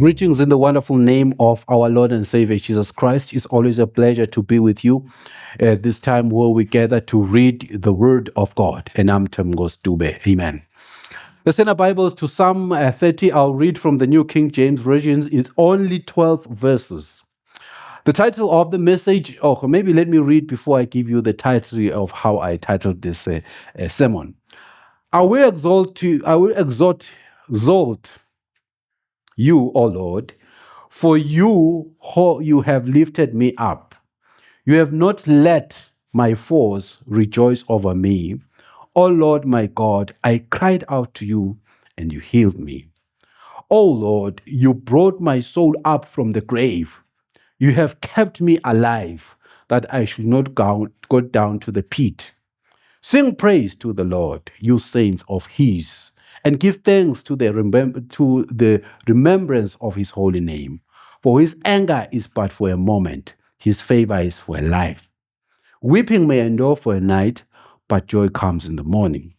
Greetings in the wonderful name of our Lord and Savior Jesus Christ. It's always a pleasure to be with you at this time where we gather to read the Word of God. And I'm Temgos Dube. Amen. Let's send our Bibles to Psalm 30. I'll read from the New King James Version. It's only 12 verses. The title of the message, or maybe let me read before I give you the title of how I titled this sermon. I will exalt you, O Lord, for you have lifted me up. You have not let my foes rejoice over me. O Lord my God, I cried out to you, and you healed me. O Lord, you brought my soul up from the grave. You have kept me alive, that I should not go down to the pit. Sing praise to the Lord, you saints of his, and give thanks to the remembrance of his holy name. For his anger is but for a moment, his favor is for a life. Weeping may endure for a night, but joy comes in the morning.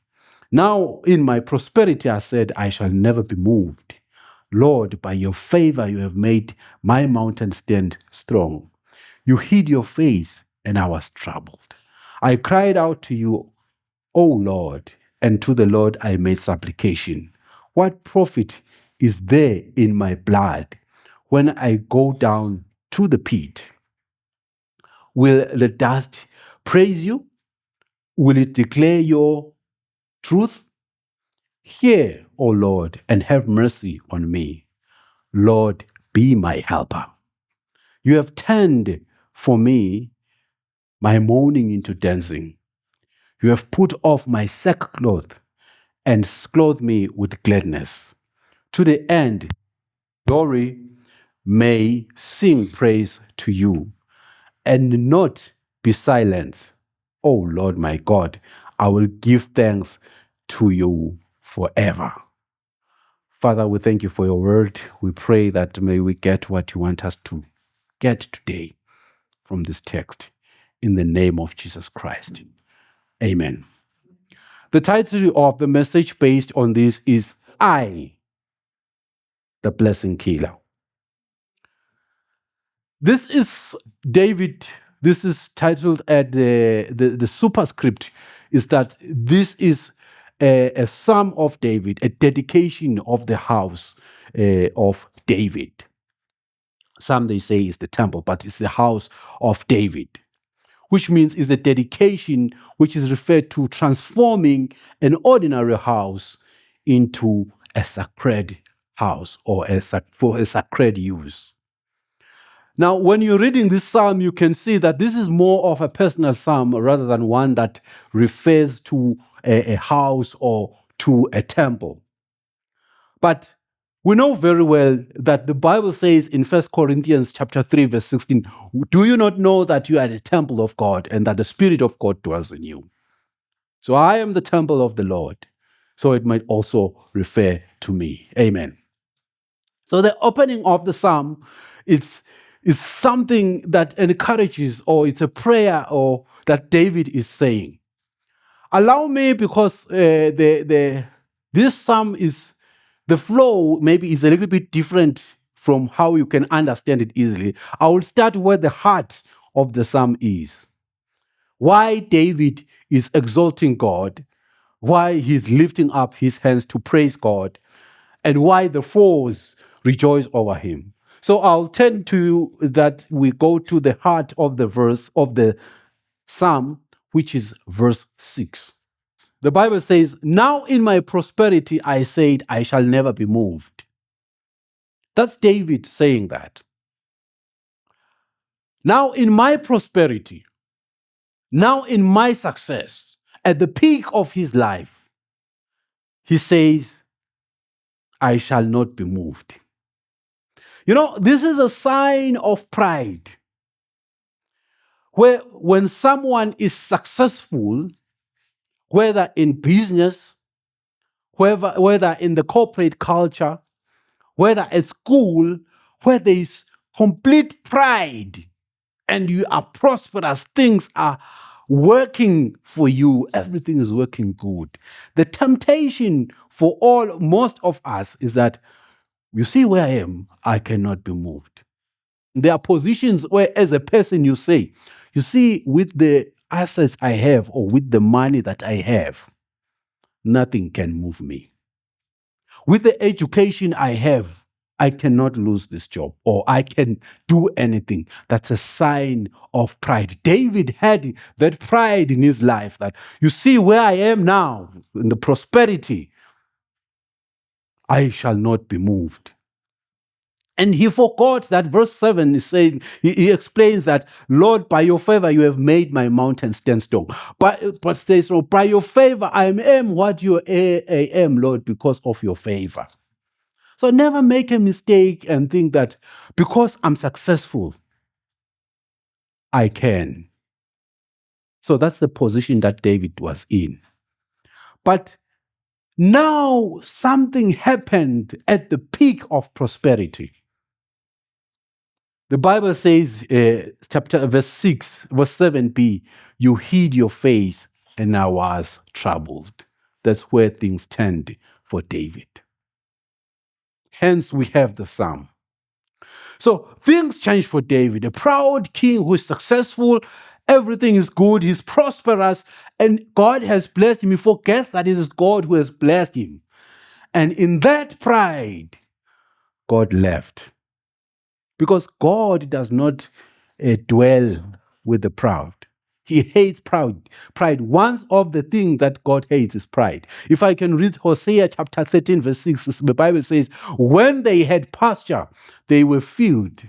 Now in my prosperity I said, I shall never be moved. Lord, by your favor you have made my mountain stand strong. You hid your face, and I was troubled. I cried out to you, O Lord, and to the Lord I made supplication. What profit is there in my blood when I go down to the pit? Will the dust praise you? Will it declare your truth? Hear, O Lord, and have mercy on me. Lord, be my helper. You have turned for me my mourning into dancing. You have put off my sackcloth and clothed me with gladness. To the end, glory may sing praise to you and not be silent. O Lord my God, I will give thanks to you forever. Father, we thank you for your word. We pray that may we get what you want us to get today from this text in the name of Jesus Christ. Amen. The title of the message based on this is I, the Blessing Killer. This is David. This is titled at the superscript is that this is a psalm of David, a dedication of the house of David. Some they say is the temple, but it's the house of David, which means is a dedication which is referred to transforming an ordinary house into a sacred house or for a sacred use. Now, when you're reading this psalm, you can see that this is more of a personal psalm rather than one that refers to a house or to a temple. But we know very well that the Bible says in 1 Corinthians chapter 3, verse 16, do you not know that you are the temple of God and that the Spirit of God dwells in you? So I am the temple of the Lord. So it might also refer to me. Amen. So the opening of the psalm is something that encourages, or it's a prayer or that David is saying. Allow me, because this psalm is, the flow maybe is a little bit different from how you can understand it easily. I will start where the heart of the psalm is. Why David is exalting God, why he's lifting up his hands to praise God, and why the foes rejoice over him. So I'll tend to that we go to the heart of the verse of the psalm, which is verse 6. The Bible says, now in my prosperity I said, I shall never be moved. That's David saying that. Now in my prosperity, now in my success, at the peak of his life, he says, I shall not be moved. You know, this is a sign of pride. Where when someone is successful, whether in business, whether in the corporate culture, whether at school, where there is complete pride and you are prosperous, things are working for you, everything is working good. The temptation for most of us is that You see where I am, I cannot be moved. There are positions where, as a person, you say, you see, with the assets I have or with the money that I have, nothing can move me. With the education I have, I cannot lose this job or I can do anything. That's a sign of pride. David had that pride in his life that you see where I am now in the prosperity, I shall not be moved. And he forgot that verse 7 is saying, he explains that, Lord, by your favor, you have made my mountain stand strong. But says, no, by your favor, I am what you am, Lord, because of your favor. So never make a mistake and think that because I'm successful, I can. So that's the position that David was in. But now something happened at the peak of prosperity. The Bible says, chapter verse 6, verse 7b, you hid your face and I was troubled. That's where things turned for David. Hence we have the psalm. So things change for David, a proud king who is successful, everything is good, he's prosperous, and God has blessed him. He forgets that it is God who has blessed him. And in that pride, God left. Because God does not dwell with the proud. He hates pride. One of the things that God hates is pride. If I can read Hosea chapter 13, verse 6, the Bible says, when they had pasture, they were filled.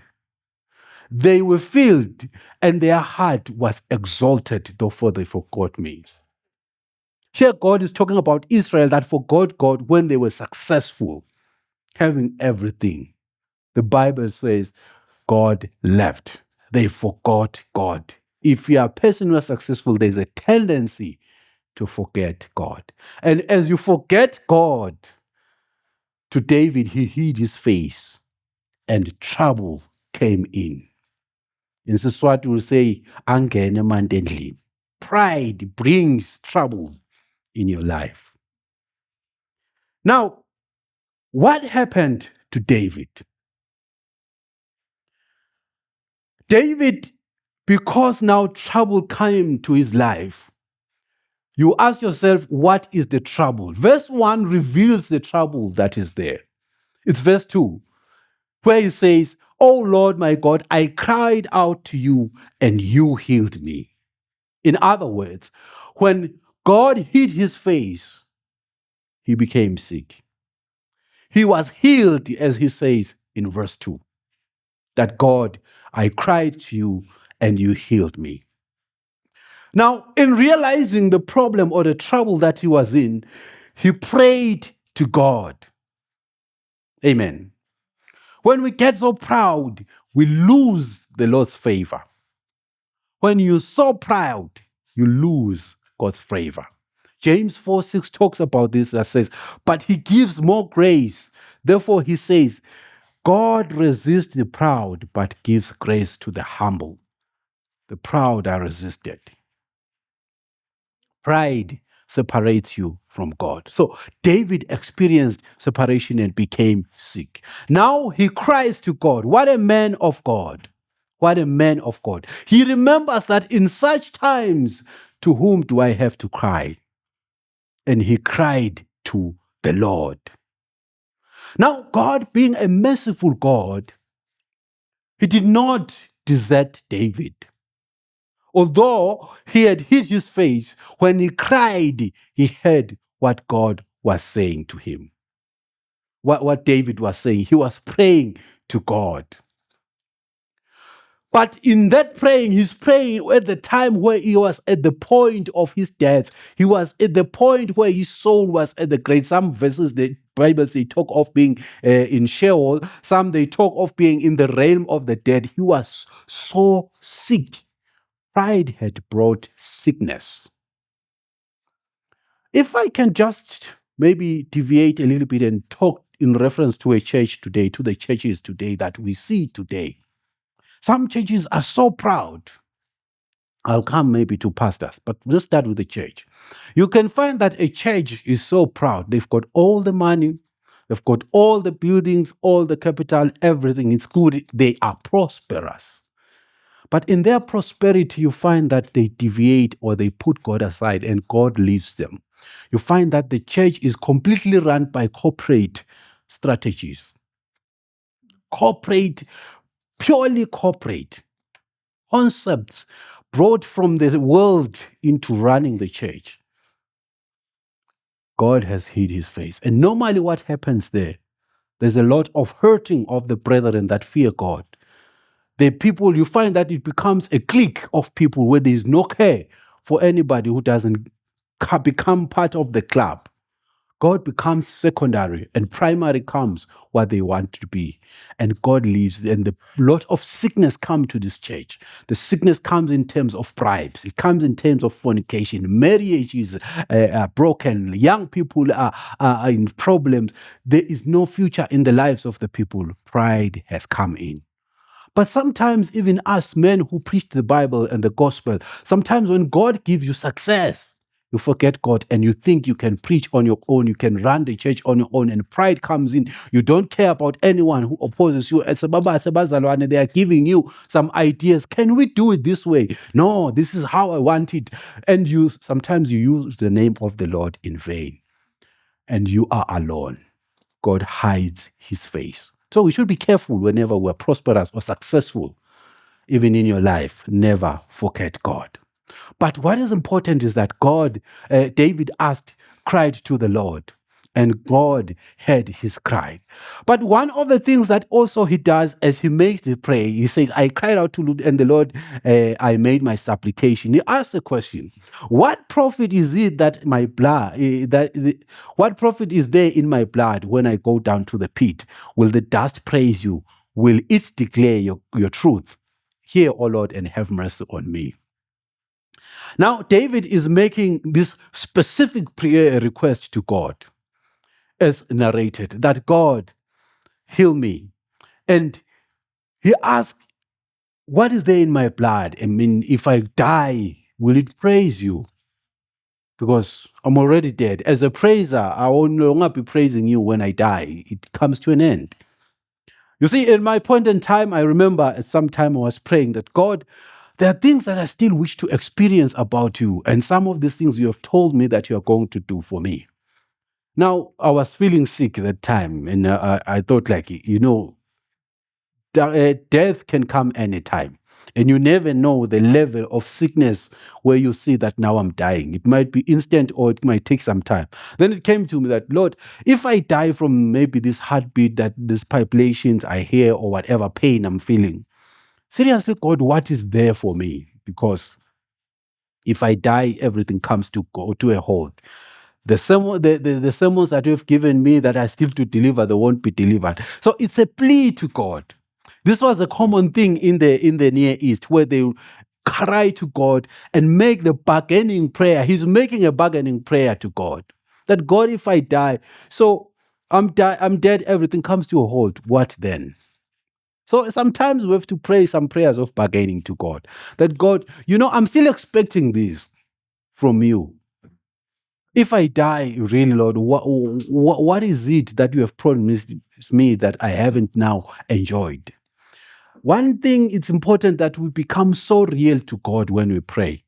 They were filled, and their heart was exalted, therefore they forgot me. Here, God is talking about Israel that forgot God when they were successful, having everything. The Bible says God left. They forgot God. If you are a person who is successful, there's a tendency to forget God. And as you forget God, to David, he hid his face and trouble came in. In Siswati, will say, Angene mandendli. Pride brings trouble in your life. Now, what happened to David? David, because now trouble came to his life, you ask yourself, what is the trouble? Verse 1 reveals the trouble that is there. It's verse 2, where he says, Oh Lord my God, I cried out to you and you healed me. In other words, when God hid his face, he became sick. He was healed, as he says in verse 2, that God, I cried to you and you healed me. Now, in realizing the problem or the trouble that he was in, he prayed to God. Amen. When we get so proud, we lose the Lord's favor. When you're so proud, you lose God's favor. James 4:6 talks about this, that says, but he gives more grace. Therefore, he says, God resists the proud, but gives grace to the humble. The proud are resisted. Pride separates you from God. So David experienced separation and became sick. Now he cries to God. What a man of God. What a man of God. He remembers that in such times, to whom do I have to cry? And he cried to the Lord. Now, God, being a merciful God, he did not desert David. Although he had hid his face, when he cried, he heard what God was saying to him. What David was saying, he was praying to God. But in that praying, he's praying at the time where he was at the point of his death. He was at the point where his soul was at the grave. Some verses, the Bible, they talk of being in Sheol. Some, they talk of being in the realm of the dead. He was so sick. Pride had brought sickness. If I can just maybe deviate a little bit and talk in reference to a church today, to the churches today that we see today. Some churches are so proud. I'll come maybe to pastors, but let's start with the church. You can find that a church is so proud. They've got all the money. They've got all the buildings, all the capital, everything. It's good. They are prosperous. But in their prosperity, you find that they deviate or they put God aside and God leaves them. You find that the church is completely run by corporate strategies, corporate, purely corporate concepts brought from the world into running the church. God has hid his face. And normally, what happens there? There's a lot of hurting of the brethren that fear God. The people, you find that it becomes a clique of people where there is no care for anybody who doesn't become part of the club. God becomes secondary and primary comes what they want to be. And God leaves, and the lot of sickness come to this church. The sickness comes in terms of bribes. It comes in terms of fornication. Marriage is broken. Young people are in problems. There is no future in the lives of the people. Pride has come in. But sometimes, even us men who preach the Bible and the gospel, sometimes when God gives you success, you forget God and you think you can preach on your own, you can run the church on your own, and pride comes in. You don't care about anyone who opposes you. They are giving you some ideas. Can we do it this way? No, this is how I want it. And sometimes you use the name of the Lord in vain, and you are alone. God hides his face. So we should be careful whenever we're prosperous or successful, even in your life. Never forget God. But what is important is that David cried to the Lord, and God heard his cry. But one of the things that also he does as he makes the prayer, he says, I cried out to Lord, and the Lord, I made my supplication. He asks a question: what profit is it that my blood, what profit is there in my blood when I go down to the pit? Will the dust praise you? Will it declare your truth? Hear, O Lord, and have mercy on me. Now, David is making this specific prayer request to God, as narrated, that God heal me. And he asked, what is there in my blood? I mean, if I die, will it praise you? Because I'm already dead. As a praiser, I will no longer be praising you when I die. It comes to an end. You see, in my point in time, I remember at some time I was praying that God, there are things that I still wish to experience about you. And some of these things you have told me that you are going to do for me. Now, I was feeling sick at that time. And I thought, like, death can come anytime. And you never know the level of sickness where you see that now I'm dying. It might be instant or it might take some time. Then it came to me that, Lord, if I die from maybe this heartbeat, that these palpitations I hear or whatever pain I'm feeling, seriously, God, what is there for me? Because if I die, everything comes to go to a halt. The sermons that you have given me that are still to deliver, they won't be delivered. So it's a plea to God. This was a common thing in the Near East, where they cry to God and make the bargaining prayer. He's making a bargaining prayer to God. That God, if I die, so I'm dead, everything comes to a halt. What then? So sometimes we have to pray some prayers of bargaining to God. That God, I'm still expecting this from you. If I die, really, Lord, what is it that you have promised me that I haven't now enjoyed? One thing, it's important that we become so real to God when we pray.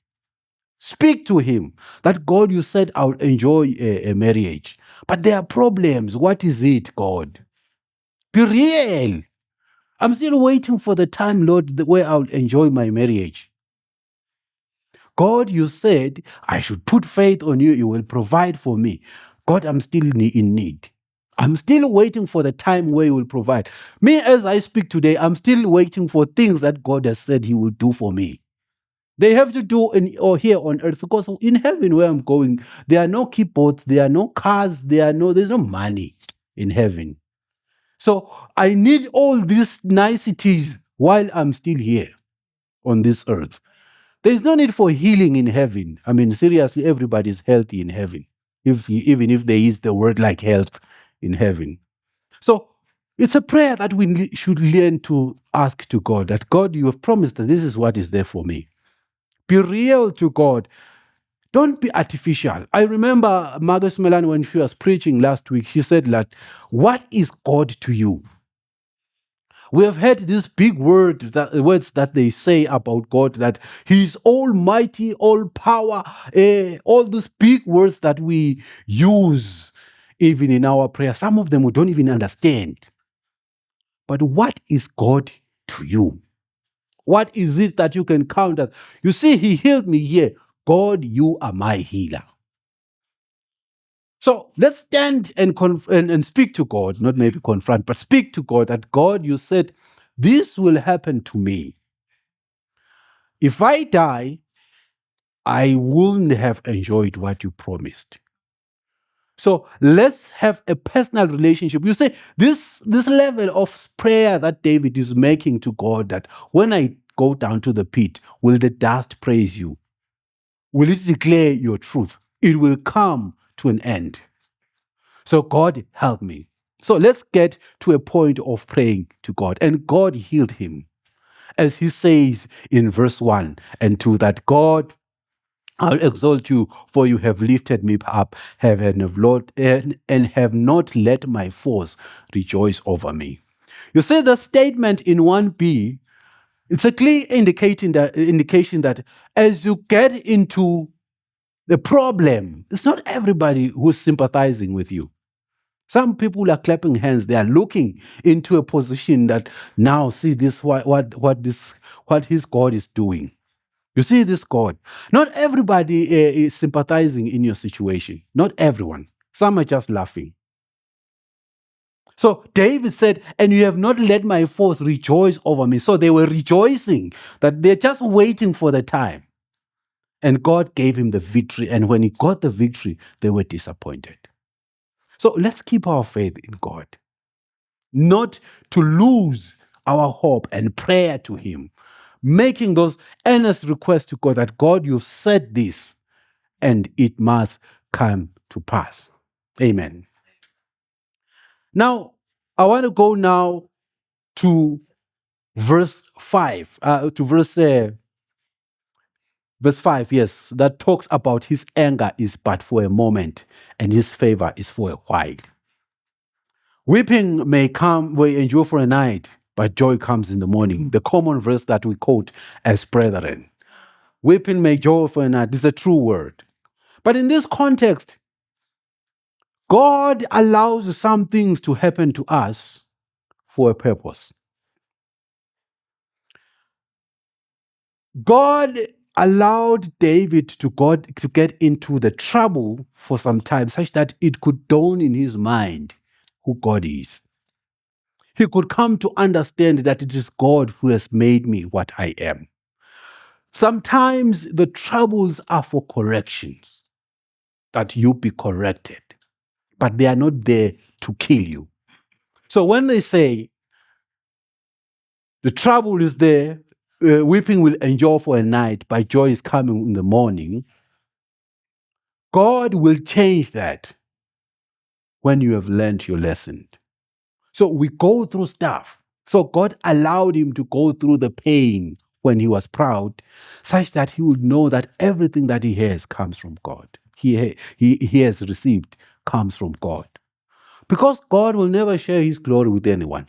Speak to him that, God, you said I'll enjoy a marriage, but there are problems. What is it, God? Be real. I'm still waiting for the time, Lord, where I'll enjoy my marriage. God, you said I should put faith on you. You will provide for me. God, I'm still in need. I'm still waiting for the time where you will provide. Me, as I speak today, I'm still waiting for things that God has said he will do for me. They have to do here on earth, because in heaven where I'm going, there are no keyboards, there are no cars, there's no money in heaven. So I need all these niceties while I'm still here on this earth. There's no need for healing in heaven. I mean, seriously, everybody's healthy in heaven, even if there is the word like health in heaven. So it's a prayer that we should learn to ask to God, that God, you have promised that this is what is there for me. Be real to God. Don't be artificial. I remember Marcus Milan when she was preaching last week, she said that, what is God to you? We have heard these big words that they say about God, that He's almighty, all power, all these big words that we use even in our prayer. Some of them we don't even understand. But what is God to you? What is it that you can count as? You see, He healed me here. God, you are my healer. So let's stand and speak to God, not maybe confront, but speak to God that, God, you said, this will happen to me. If I die, I wouldn't have enjoyed what you promised. So let's have a personal relationship. You say this level of prayer that David is making to God, that when I go down to the pit, will the dust praise you? Will it declare your truth? It will come to an end. So God, help me. So let's get to a point of praying to God. And God healed him. As he says in verse 1 and 2, that God, I'll exalt you, for you have lifted me up, and have not let my foes rejoice over me. You see the statement in 1b, it's a clear indication that as you get into the problem, it's not everybody who's sympathizing with you. Some people are clapping hands. They are looking into a position that now see this what his God is doing. You see this God. Not everybody is sympathizing in your situation. Not everyone. Some are just laughing. So David said, and you have not let my foes rejoice over me. So they were rejoicing, that they're just waiting for the time. And God gave him the victory. And when he got the victory, they were disappointed. So let's keep our faith in God, not to lose our hope and prayer to him, making those earnest requests to God that, God, you've said this and it must come to pass. Amen. Now, I want to go now to verse 5, verse 5, yes, that talks about his anger is but for a moment and his favor is for a while. Weeping may endure for a night, but joy comes in the morning. The common verse that we quote as brethren. Weeping may endure for a night is a true word. But in this context, God allows some things to happen to us for a purpose. God allowed David to get into the trouble for some time, such that it could dawn in his mind who God is. He could come to understand that it is God who has made me what I am. Sometimes the troubles are for corrections, that you be corrected, but they are not there to kill you. So when they say the trouble is there, weeping will endure for a night, but joy is coming in the morning, God will change that when you have learned your lesson. So we go through stuff. So God allowed him to go through the pain when he was proud, such that he would know that everything that he has comes from God. He has received comes from God. Because God will never share his glory with anyone.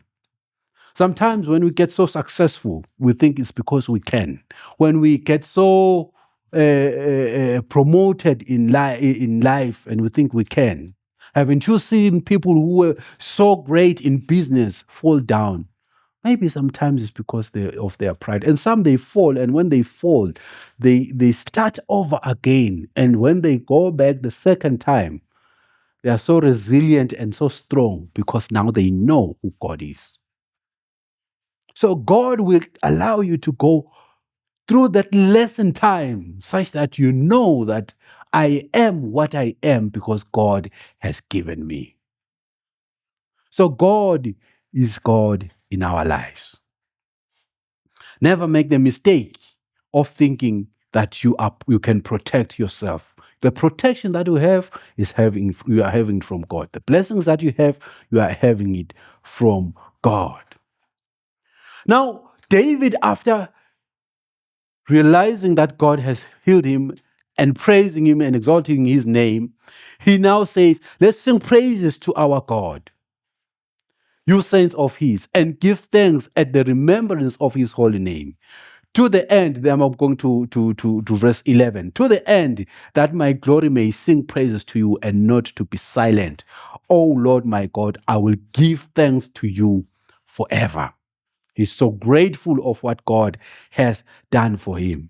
Sometimes when we get so successful, we think it's because we can. When we get so promoted in life and we think we can. Haven't you seen people who were so great in business fall down? Maybe sometimes it's because of their pride. And some they fall, and when they fall, they start over again. And when they go back the second time, they are so resilient and so strong because now they know who God is. So God will allow you to go through that lesson time such that you know that I am what I am because God has given me. So God is God in our lives. Never make the mistake of thinking that you can protect yourself. The protection that you have you are having from God. The blessings that you have, you are having it from God. Now, David, after realizing that God has healed him, and praising him and exalting his name, he now says, let's sing praises to our God, you saints of his, and give thanks at the remembrance of his holy name. To the end, then I'm going to verse 11. To the end, that my glory may sing praises to you and not to be silent. Oh Lord my God, I will give thanks to you forever. He's so grateful of what God has done for him.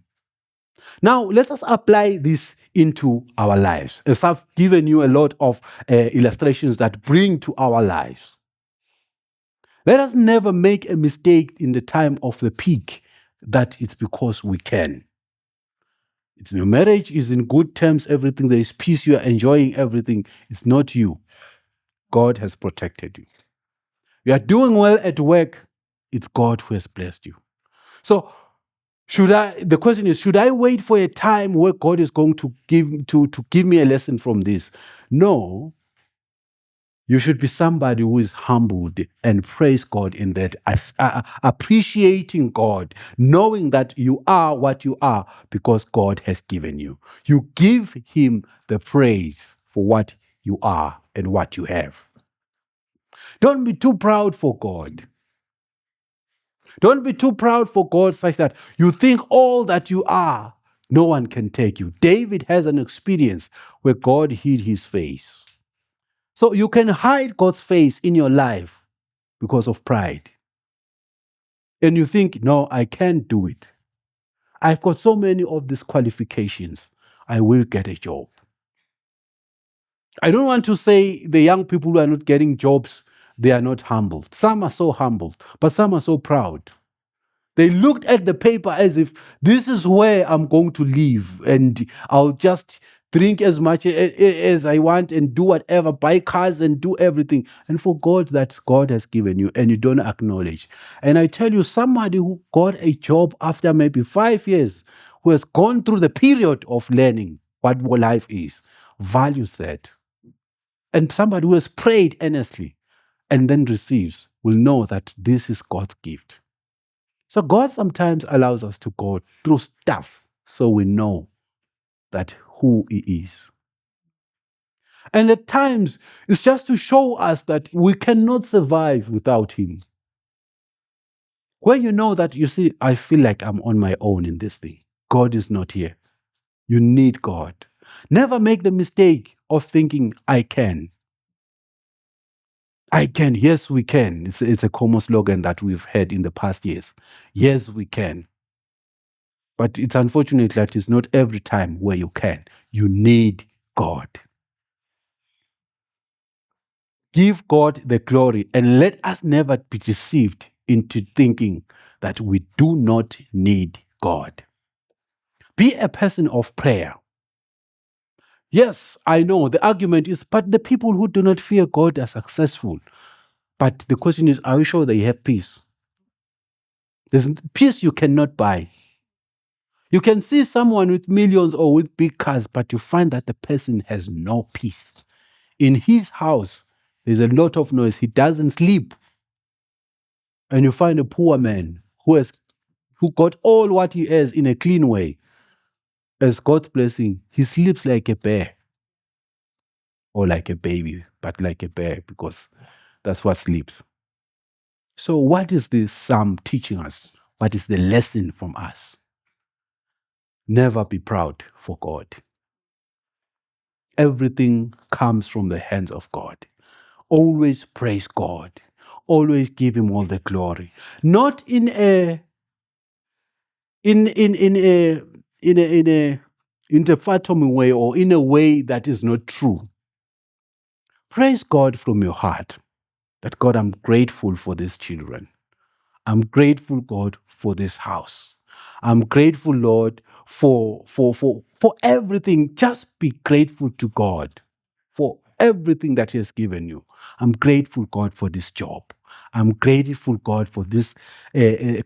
Now, let us apply this into our lives. As I've given you a lot of illustrations that bring to our lives. Let us never make a mistake in the time of the peak that it's because we can. Your marriage is in good terms, everything, there is peace, you are enjoying everything. It's not you. God has protected you. You are doing well at work, it's God who has blessed you. So the question is, should I wait for a time where God is going to give me a lesson from this? No. You should be somebody who is humbled and praise God in that, appreciating God, knowing that you are what you are because God has given you. You give him the praise for what you are and what you have. Don't be too proud for God. Don't be too proud for God such that you think all that you are, no one can take you. David has an experience where God hid his face. So you can hide God's face in your life because of pride. And you think, no, I can't do it. I've got so many of these qualifications. I will get a job. I don't want to say the young people who are not getting jobs, they are not humbled. Some are so humbled, but some are so proud. They looked at the paper as if this is where I'm going to live and I'll just drink as much as I want and do whatever, buy cars and do everything. And for God, that God has given you and you don't acknowledge. And I tell you, somebody who got a job after maybe 5 years, who has gone through the period of learning what life is, values that. And somebody who has prayed earnestly and then receives will know that this is God's gift. So God sometimes allows us to go through stuff so we know that who he is. And at times, it's just to show us that we cannot survive without him. Where you know that, you see, I feel like I'm on my own in this thing. God is not here. You need God. Never make the mistake of thinking, I can. I can. Yes, we can. It's a common slogan that we've heard in the past years. Yes, we can. But it's unfortunate that it's not every time where you can. You need God. Give God the glory and let us never be deceived into thinking that we do not need God. Be a person of prayer. Yes, I know the argument is, but the people who do not fear God are successful. But the question is, are you sure they have peace? There's peace you cannot buy. You can see someone with millions or with big cars, but you find that the person has no peace. In his house, there's a lot of noise. He doesn't sleep. And you find a poor man who got all what he has in a clean way. As God's blessing, he sleeps like a bear. Or like a baby, but like a bear, because that's what sleeps. So what is this psalm teaching us? What is the lesson from us? Never be proud for God. Everything comes from the hands of God. Always praise God. Always give him all the glory. Not in a interfathoming way or in a way that is not true. Praise God from your heart. That God, I'm grateful for these children. I'm grateful, God, for this house. I'm grateful, Lord, for everything. Just be grateful to God for everything that he has given you. I'm grateful, God, for this job. I'm grateful, God, for this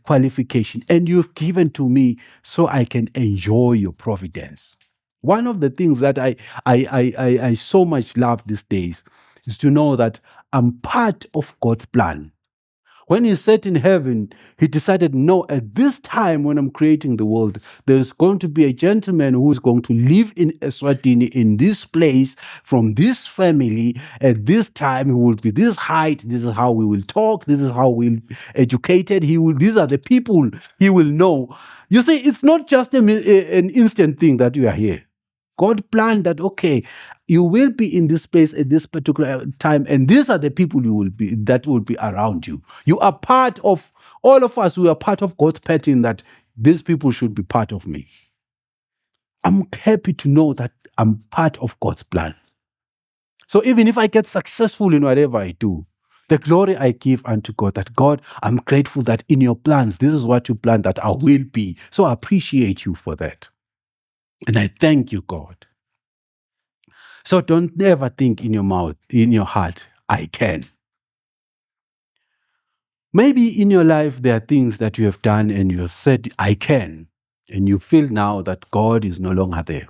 qualification. And you've given to me so I can enjoy your providence. One of the things that I so much love these days is to know that I'm part of God's plan. When he sat in heaven, he decided, no, at this time when I'm creating the world, there's going to be a gentleman who is going to live in Eswatini, in this place, from this family. At this time, he will be this height. This is how we will talk. This is how we'll be educated. These are the people he will know. You see, it's not just an instant thing that you are here. God planned that, okay, you will be in this place at this particular time, and these are the people that will be around you. You are part of, all of us, we are part of God's pattern that these people should be part of me. I'm happy to know that I'm part of God's plan. So even if I get successful in whatever I do, the glory I give unto God, that God, I'm grateful that in your plans, this is what you planned that I will be. So I appreciate you for that. And I thank you, God. So don't ever think in your heart, I can. Maybe in your life there are things that you have done and you have said, I can. And you feel now that God is no longer there.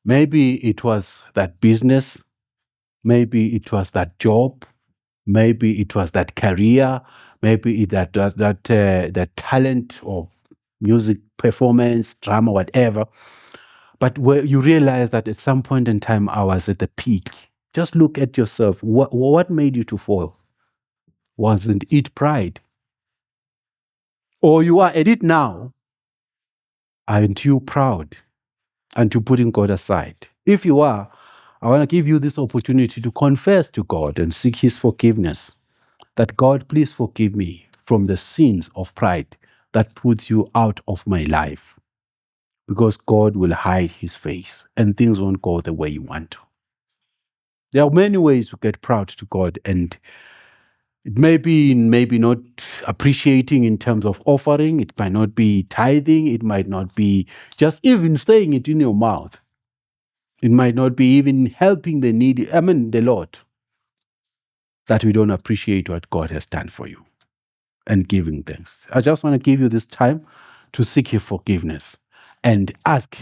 Maybe it was that business. Maybe it was that job. Maybe it was that career. Maybe that talent or music performance, drama, whatever. But where you realize that at some point in time, I was at the peak. Just look at yourself. What made you to fall? Wasn't it pride? Or you are at it now, aren't you proud? Aren't you putting God aside? If you are, I want to give you this opportunity to confess to God and seek His forgiveness. That God, please forgive me from the sins of pride that puts you out of my life. Because God will hide His face and things won't go the way you want to. There are many ways to get proud to God, and it may be maybe not appreciating in terms of offering. It might not be tithing. It might not be just even saying it in your mouth. It might not be even helping the needy. The Lord. That we don't appreciate what God has done for you and giving thanks. I just want to give you this time to seek His forgiveness and ask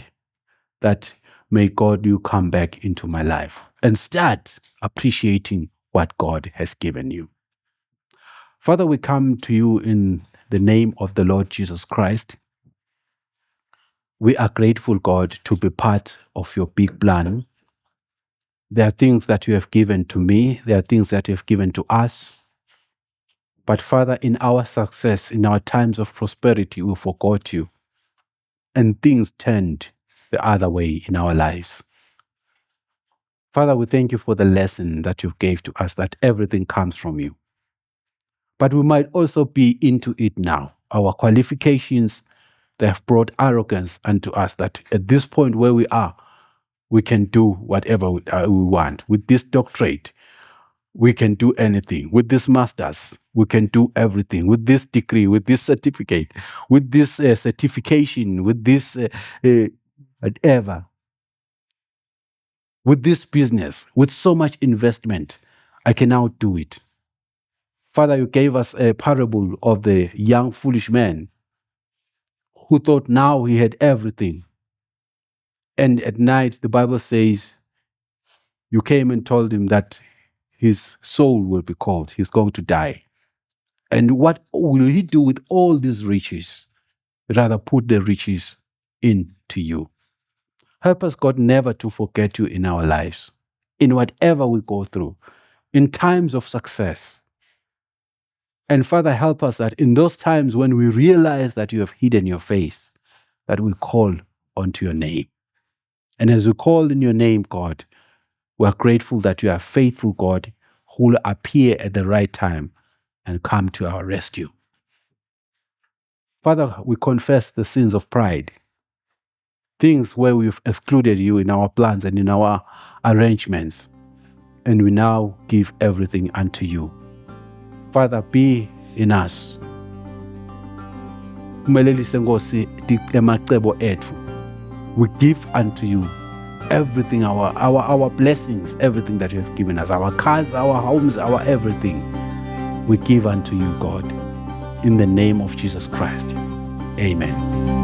that may God, you come back into my life and start appreciating what God has given you. Father, we come to you in the name of the Lord Jesus Christ. We are grateful, God, to be part of your big plan. There are things that you have given to me. There are things that you have given to us. But Father, in our success, in our times of prosperity, we forgot you. And things turned the other way in our lives. Father, we thank you for the lesson that you gave to us, that everything comes from you. But we might also be into it now. Our qualifications, they have brought arrogance unto us, that at this point where we are, we can do whatever we want. With this doctorate, we can do anything. With this master's, we can do everything. With this degree, with this certificate, with this certification, with this whatever. With this business, with so much investment, I can now do it. Father, you gave us a parable of the young foolish man who thought now he had everything. And at night, the Bible says, you came and told him that his soul will be cold. He's going to die. And what will he do with all these riches? Rather put the riches into you. Help us, God, never to forget you in our lives, in whatever we go through, in times of success. And Father, help us that in those times when we realize that you have hidden your face, that we call onto your name. And as we call in your name, God, we are grateful that you are faithful, God, who will appear at the right time and come to our rescue. Father, we confess the sins of pride, things where we've excluded you in our plans and in our arrangements, and we now give everything unto you. Father, be in us. Umelelise Nkosi emacebo ethu. We give unto you everything, our blessings, everything that you have given us, our cars, our homes, our everything. We give unto you, God, in the name of Jesus Christ. Amen.